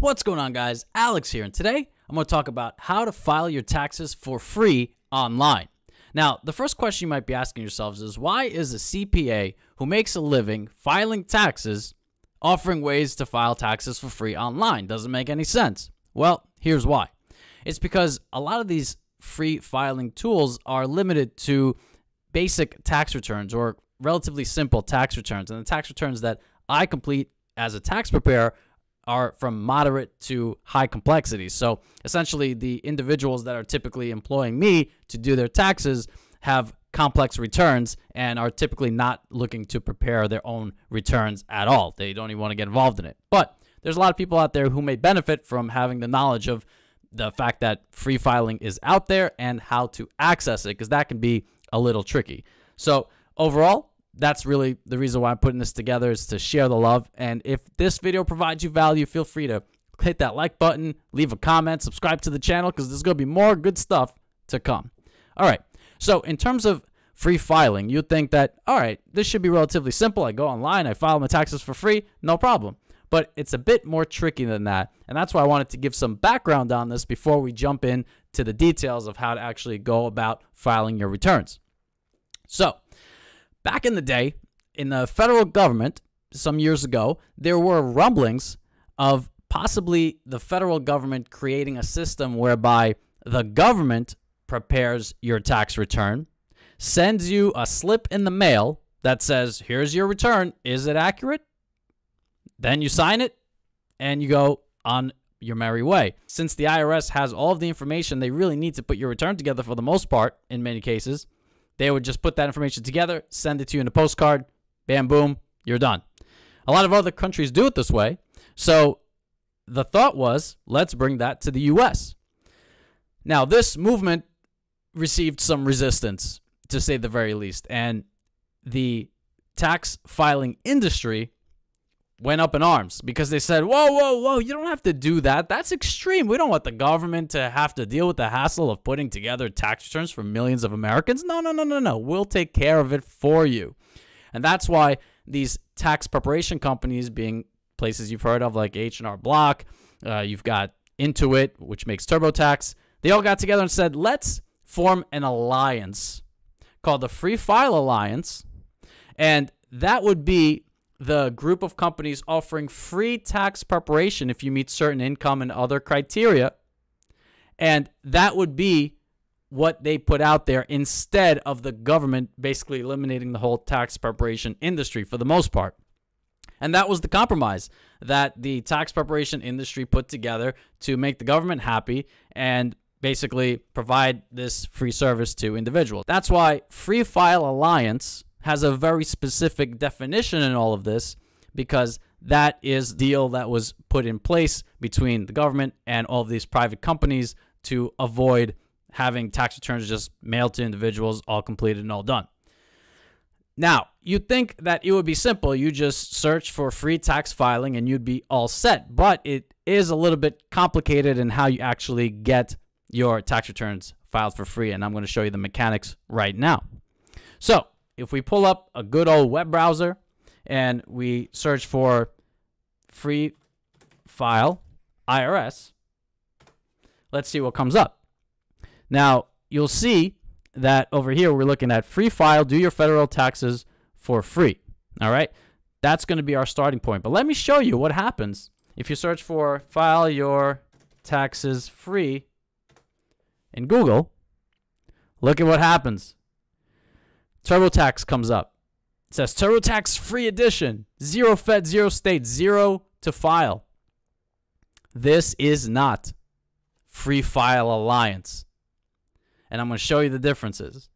What's going on, guys? Alex here, and today I'm going to talk about how to file your taxes for free online. Now, the first question you might be asking yourselves is, why is a CPA who makes a living filing taxes offering ways to file taxes for free online? Doesn't make any sense. Well, here's why. It's because a lot of these free filing tools are limited to basic tax returns or relatively simple tax returns, and the tax returns that I complete as a tax preparer are from moderate to high complexity. So essentially, the individuals that are typically employing me to do their taxes have complex returns and are typically not looking to prepare their own returns at all. They don't even want to get involved in it. But there's a lot of people out there who may benefit from having the knowledge of the fact that free filing is out there and how to access it, because that can be a little tricky. So overall, that's really the reason why I'm putting this together, is to share the love. And if this video provides you value, feel free to hit that like button, leave a comment, subscribe to the channel, because there's going to be more good stuff to come. All right. So in terms of free filing, you'd think that, all right, this should be relatively simple. I go online, I file my taxes for free, no problem. But it's a bit more tricky than that. And that's why I wanted to give some background on this before we jump into the details of how to actually go about filing your returns. So back in the day, in the federal government, some years ago, there were rumblings of possibly the federal government creating a system whereby the government prepares your tax return, sends you a slip in the mail that says, here's your return, is it accurate? Then you sign it, and you go on your merry way. Since the IRS has all of the information they really need to put your return together for the most part, in many cases, they would just put that information together, send it to you in a postcard, bam, boom, you're done. A lot of other countries do it this way. So the thought was, let's bring that to the U.S. Now, this movement received some resistance, to say the very least. And the tax filing industry went up in arms because they said, whoa, you don't have to do that. That's extreme. We don't want the government to have to deal with the hassle of putting together tax returns for millions of Americans. No. We'll take care of it for you. And that's why these tax preparation companies, being places you've heard of like H&R Block, you've got Intuit, which makes TurboTax, they all got together and said, let's form an alliance called the Free File Alliance. And that would be the group of companies offering free tax preparation if you meet certain income and other criteria. And that would be what they put out there instead of the government basically eliminating the whole tax preparation industry for the most part. And that was the compromise that the tax preparation industry put together to make the government happy and basically provide this free service to individuals. That's why Free File Alliance has a very specific definition in all of this, because that is the deal that was put in place between the government and all of these private companies to avoid having tax returns just mailed to individuals, all completed and all done. Now, you'd think that it would be simple. You just search for free tax filing and you'd be all set. But it is a little bit complicated in how you actually get your tax returns filed for free. And I'm going to show you the mechanics right now. So if we pull up a good old web browser and we search for Free File IRS, let's see what comes up. Now, you'll see that over here we're looking at Free File, do your federal taxes for free. All right, that's going to be our starting point. But let me show you what happens if you search for File Your Taxes Free in Google. Look at what happens. TurboTax comes up. It says TurboTax Free Edition, 0 Fed, 0 State, 0 to file. This is not Free File Alliance. And I'm going to show you the differences.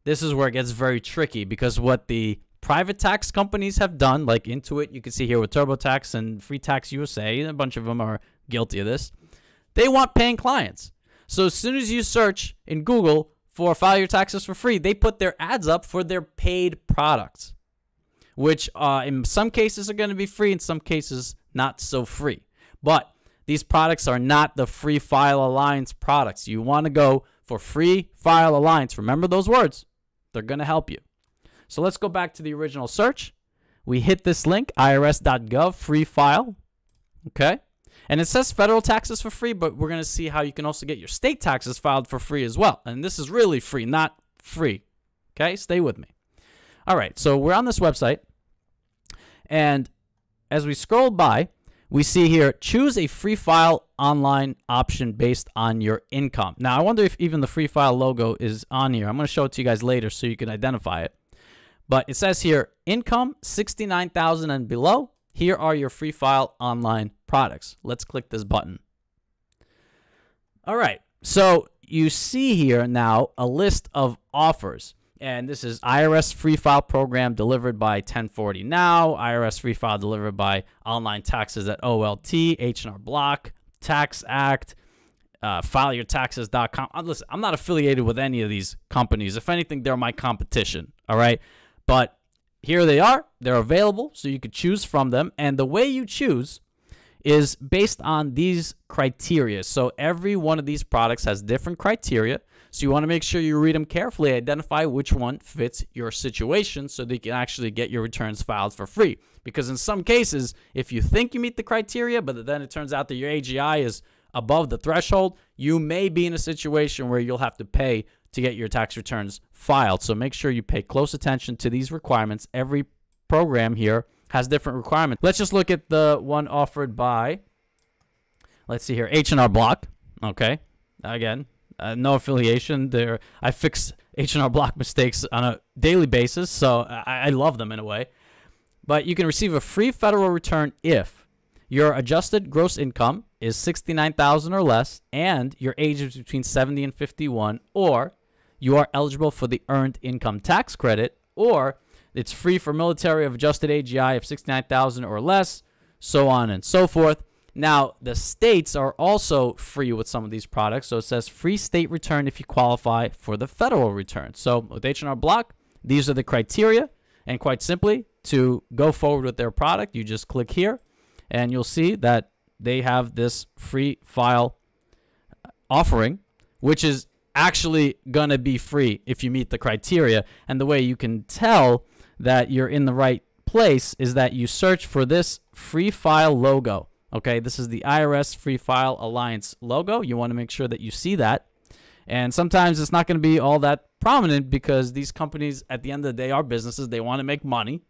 This is where it gets very tricky, because what the private tax companies have done, like Intuit, you can see here with TurboTax and Free Tax USA, a bunch of them are guilty of this. They want paying clients. So as soon as you search in Google for file your taxes for free, they put their ads up for their paid products, which in some cases are going to be free, in some cases not so free. But these products are not the Free File Alliance products. You want to go for Free File Alliance. Remember those words. They're going to help you. So let's go back to the original search. We hit this link, irs.gov, free file. Okay. And it says federal taxes for free, but we're going to see how you can also get your state taxes filed for free as well. And this is really free, not free. Okay, stay with me. All right, so we're on this website. And as we scroll by, we see here, choose a free file online option based on your income. Now, I wonder if even the free file logo is on here. I'm going to show it to you guys later so you can identify it. But it says here, income $69,000 and below. Here are your free file online products. Let's click this button. All right, so you see here now a list of offers. And this is IRS free file program delivered by 1040 Now, IRS free file delivered by online taxes at OLT, H&R Block, Tax Act, fileyourtaxes.com. Listen, I'm not affiliated with any of these companies. If anything, they're my competition, all right? But here they are. They're available, so you could choose from them. And the way you choose is based on these criteria. So every one of these products has different criteria. So you want to make sure you read them carefully, identify which one fits your situation so that you can actually get your returns filed for free. Because in some cases, if you think you meet the criteria, but then it turns out that your AGI is above the threshold, you may be in a situation where you'll have to pay to get your tax returns filed. So make sure you pay close attention to these requirements. Every program here has different requirements. Let's just look at the one offered by, let's see here, H&R Block. Okay, again, no affiliation there. I fix H&R Block mistakes on a daily basis, so I love them in a way. But you can receive a free federal return if your adjusted gross income is $69,000 or less, and your age is between 70 and 51, or you are eligible for the earned income tax credit, or it's free for military of adjusted AGI of $69,000 or less, so on and so forth. Now, the states are also free with some of these products. So it says free state return if you qualify for the federal return. So with H&R Block, these are the criteria. And quite simply, to go forward with their product, you just click here, and you'll see that they have this free file offering, which is actually going to be free if you meet the criteria. And the way you can tell that you're in the right place is that you search for this free file logo. Okay, this is the IRS Free File Alliance logo. You want to make sure that you see that. And sometimes it's not going to be all that prominent because these companies, at the end of the day, are businesses. They want to make money.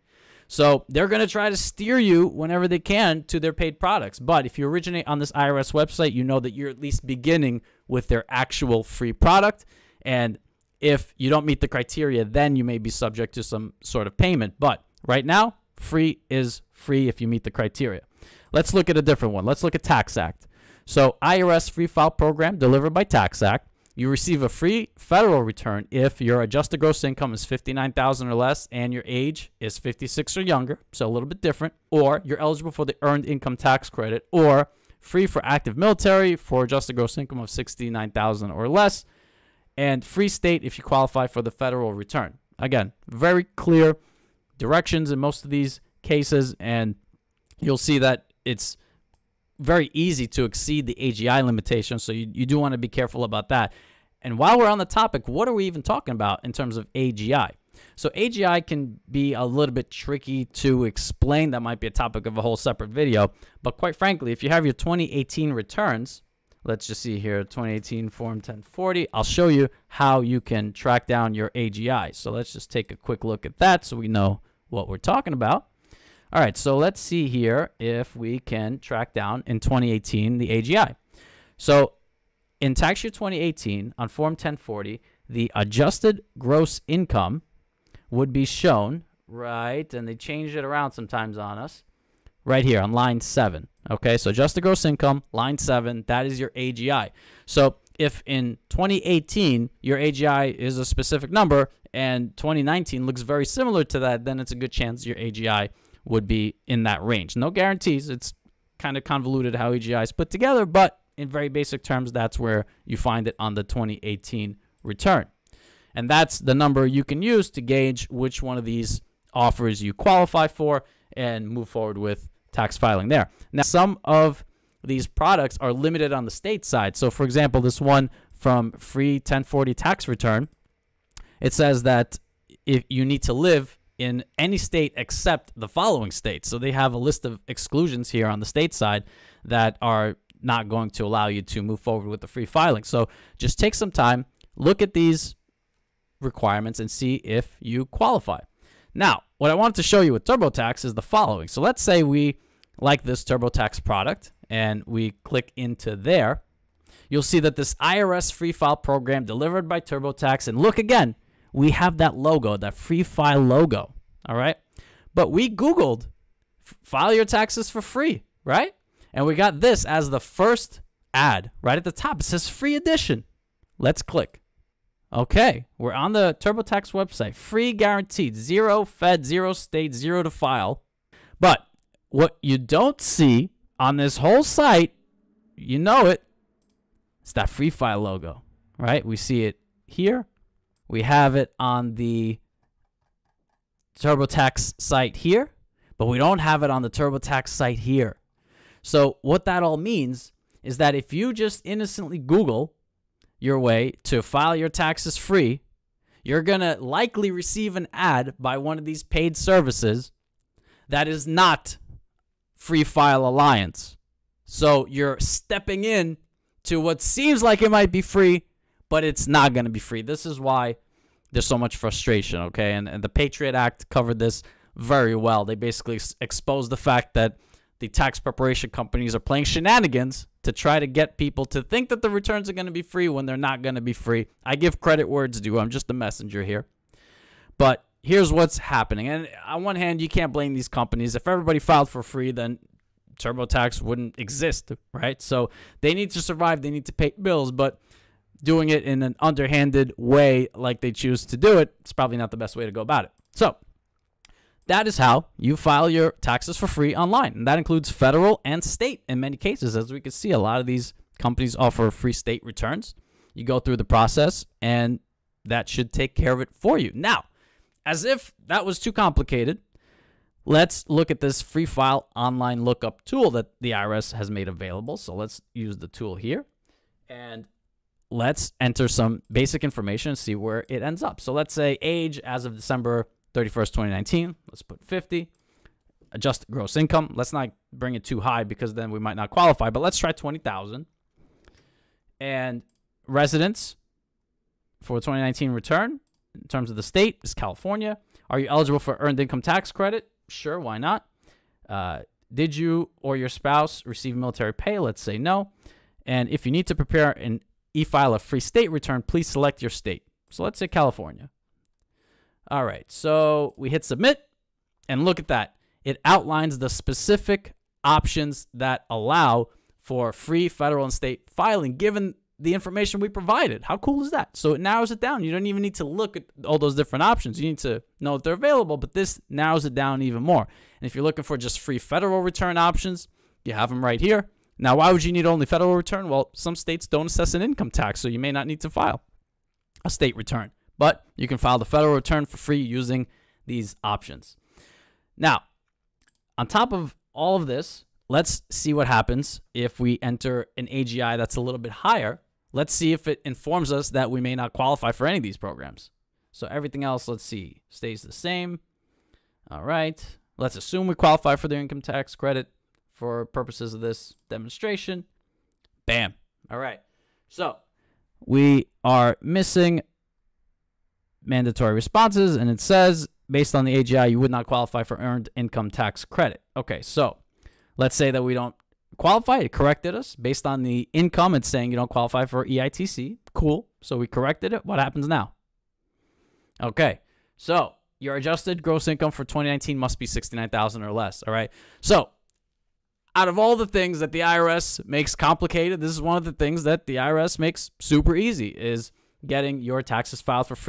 So they're going to try to steer you whenever they can to their paid products. But if you originate on this IRS website, you know that you're at least beginning with their actual free product. And if you don't meet the criteria, then you may be subject to some sort of payment. But right now, free is free if you meet the criteria. Let's look at a different one. Let's look at Tax Act. So IRS Free File Program delivered by Tax Act. You receive a free federal return if your adjusted gross income is $59,000 or less and your age is 56 or younger, so a little bit different, or you're eligible for the earned income tax credit, or free for active military for adjusted gross income of $69,000 or less, and free state if you qualify for the federal return. Again, very clear directions in most of these cases, and you'll see that it's very easy to exceed the AGI limitation, so you do want to be careful about that. And while we're on the topic, what are we even talking about in terms of AGI? So AGI can be a little bit tricky to explain. That might be a topic of a whole separate video. But quite frankly, if you have your 2018 returns, let's just see here, 2018 Form 1040, I'll show you how you can track down your AGI. So let's just take a quick look at that so we know what we're talking about. All right, so let's see here if we can track down in 2018 the AGI. So in tax year 2018 on Form 1040, the adjusted gross income would be shown, right, and they changed it around sometimes on us, right here on line 7. Okay, so adjusted gross income, line 7, that is your AGI. So if in 2018 your AGI is a specific number and 2019 looks very similar to that, then it's a good chance your AGI would be in that range. No guarantees. It's kind of convoluted how AGI is put together, but in very basic terms, that's where you find it on the 2018 return. And that's the number you can use to gauge which one of these offers you qualify for and move forward with tax filing there. Now, some of these products are limited on the state side. So, for example, this one from Free 1040 Tax Return, it says that if you need to live in any state except the following states. So they have a list of exclusions here on the state side that are not going to allow you to move forward with the free filing. So just take some time, look at these requirements, and see if you qualify. Now, what I wanted to show you with TurboTax is the following. So let's say we like this TurboTax product and we click into there. You'll see that this IRS free file program delivered by TurboTax, and look again, we have that logo, that free file logo, all right? But we Googled file your taxes for free, right? And we got this as the first ad right at the top. It says free edition. Let's click. Okay, we're on the TurboTax website. Free guaranteed, 0 Fed, 0 state, 0 to file. But what you don't see on this whole site, you know it, it's that free file logo, right? We see it here. We have it on the TurboTax site here, but we don't have it on the TurboTax site here. So what that all means is that if you just innocently Google your way to file your taxes free, you're going to likely receive an ad by one of these paid services that is not Free File Alliance. So you're stepping in to what seems like it might be free, but it's not going to be free. This is why there's so much frustration, okay? And the Patriot Act covered this very well. They basically exposed the fact that the tax preparation companies are playing shenanigans to try to get people to think that the returns are going to be free when they're not going to be free. I give credit where it's due. I'm just a messenger here. But here's what's happening. And on one hand, you can't blame these companies. If everybody filed for free, then TurboTax wouldn't exist, right? So they need to survive. They need to pay bills. But doing it in an underhanded way like they choose to do it, it's probably not the best way to go about it. So that is how you file your taxes for free online. And that includes federal and state in many cases. As we can see, a lot of these companies offer free state returns. You go through the process, and that should take care of it for you. Now, as if that was too complicated, let's look at this free file online lookup tool that the IRS has made available. So let's use the tool here, and let's enter some basic information and see where it ends up. So let's say age as of December 31st, 2019. Let's put 50. Adjusted gross income. Let's not bring it too high because then we might not qualify, but let's try 20,000. And residence for 2019 return in terms of the state is California. Are you eligible for earned income tax credit? Sure, why not? Did you or your spouse receive military pay? Let's say no. And if you need to prepare an e-file a free state return, please select your state. So let's say California. All right, so we hit submit, and look at that. It outlines the specific options that allow for free federal and state filing given the information we provided. How cool is that? So it narrows it down. You don't even need to look at all those different options. You need to know if they're available, but this narrows it down even more. And if you're looking for just free federal return options, you have them right here. Now, why would you need only federal return? Well, some states don't assess an income tax, so you may not need to file a state return. But you can file the federal return for free using these options. Now, on top of all of this, let's see what happens if we enter an AGI that's a little bit higher. Let's see if it informs us that we may not qualify for any of these programs. So everything else, let's see, stays the same. All right. Let's assume we qualify for the income tax credit for purposes of this demonstration. Bam. All right. So we are missing mandatory responses, and it says, based on the AGI, you would not qualify for earned income tax credit. Okay, so let's say that we don't qualify. It corrected us. Based on the income, it's saying you don't qualify for EITC. Cool. So we corrected it. What happens now? Okay, so your adjusted gross income for 2019 must be $69,000 or less, all right? So out of all the things that the IRS makes complicated, this is one of the things that the IRS makes super easy, is getting your taxes filed for free.